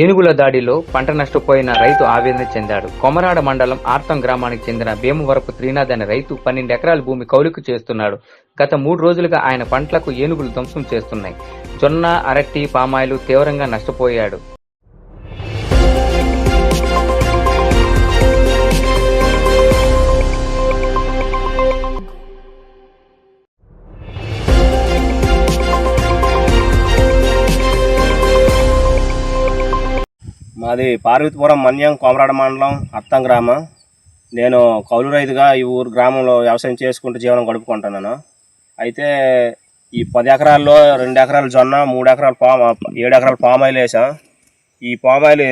ఏనుగుల దాడిలో పంట నష్టపోయిన రైతు ఆవేదన చెందాడు. కొమరాడ మండలం ఆర్తం గ్రామానికి చెందిన భీమవరపు త్రీనాథ్ అనే రైతు 12 ఎకరాల భూమి కౌలుకు చేస్తున్నాడు. గత 3 రోజులుగా ఆయన పంటలకు ఏనుగులు ధ్వంసం చేస్తున్నాయి. జొన్న, అరటి, పామాయిలు తీవ్రంగా నష్టపోయాడు. మాది పార్వతీపురం మన్యం కొమరాడ మండలం అత్తం గ్రామం. నేను కౌలు రైతుగా ఈ ఊరు గ్రామంలో వ్యవసాయం చేసుకుంటూ జీవనం గడుపుకుంటున్నాను. అయితే ఈ 10 ఎకరాల్లో 2 ఎకరాల జొన్న, 3 ఎకరాల 7 ఎకరాల పామాయిల్ వేసాం. ఈ పామాయిల్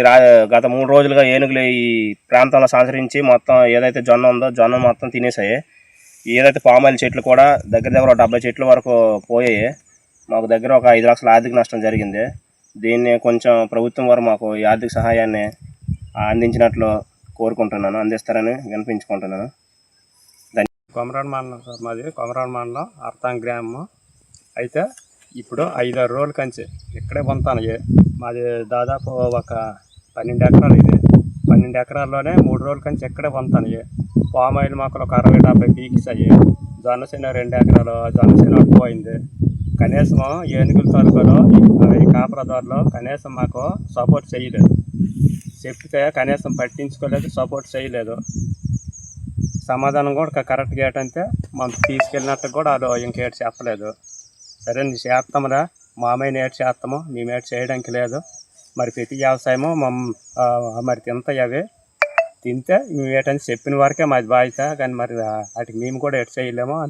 గత 3 రోజులుగా ఏనుగులు ఈ ప్రాంతంలో సంచరించి మొత్తం ఏదైతే జొన్న ఉందో జొన్న మొత్తం తినేసాయి. ఏదైతే పామాయిల్ చెట్లు కూడా దగ్గర 70 చెట్ల వరకు పోయాయి. మాకు దగ్గర ఒక 5 లక్షల ఆర్థిక నష్టం జరిగింది. దీన్ని కొంచెం ప్రభుత్వం వారు మాకు ఈ ఆర్థిక సహాయాన్ని అందించినట్లు కోరుకుంటున్నాను, అందిస్తారని వినిపించుకుంటున్నాను. కొమరాడ మండలం సార్, మాది కొమరాడ మండలం అర్తాం గ్రామం. అయితే ఇప్పుడు 5-6 రోజుల కంచి ఇక్కడే పొందుతాను. మాది దాదాపు ఒక 12 ఎకరాలు. ఇది 12 ఎకరాల్లోనే 3 రోజుల కంచి ఇక్కడే పొందుతాను. పామాయిల్ మొక్కలు ఒక 60-70 పీక్స్ అయ్యి, జొన్నసేన 2 ఎకరాలు జొన్నసేన పోయింది. కనీసం ఏనుగుల తరపులో ఈ కాపరదారులో కనీసం మాకు సపోర్ట్ చేయలేదు. చెప్తే కనీసం పట్టించుకోలేదు, సపోర్ట్ చేయలేదు. సమాధానం కూడా కరెక్ట్గా ఏంటంటే మనం తీసుకెళ్ళినట్టు కూడా వాళ్ళు ఇంకేటి చెప్పలేదు. సరే నీ చేస్తామురా, మామయ్యని ఏటి చేస్తాము, మేమేటి చేయడానికి లేదు. మరి ప్రతి వ్యవసాయము మరి తింటాయి. అవి తింటే మేము ఏటని చెప్పిన వరకే మాది బాధ్యత, కానీ మరి వాటికి మేము కూడా ఎటు చేయలేము అని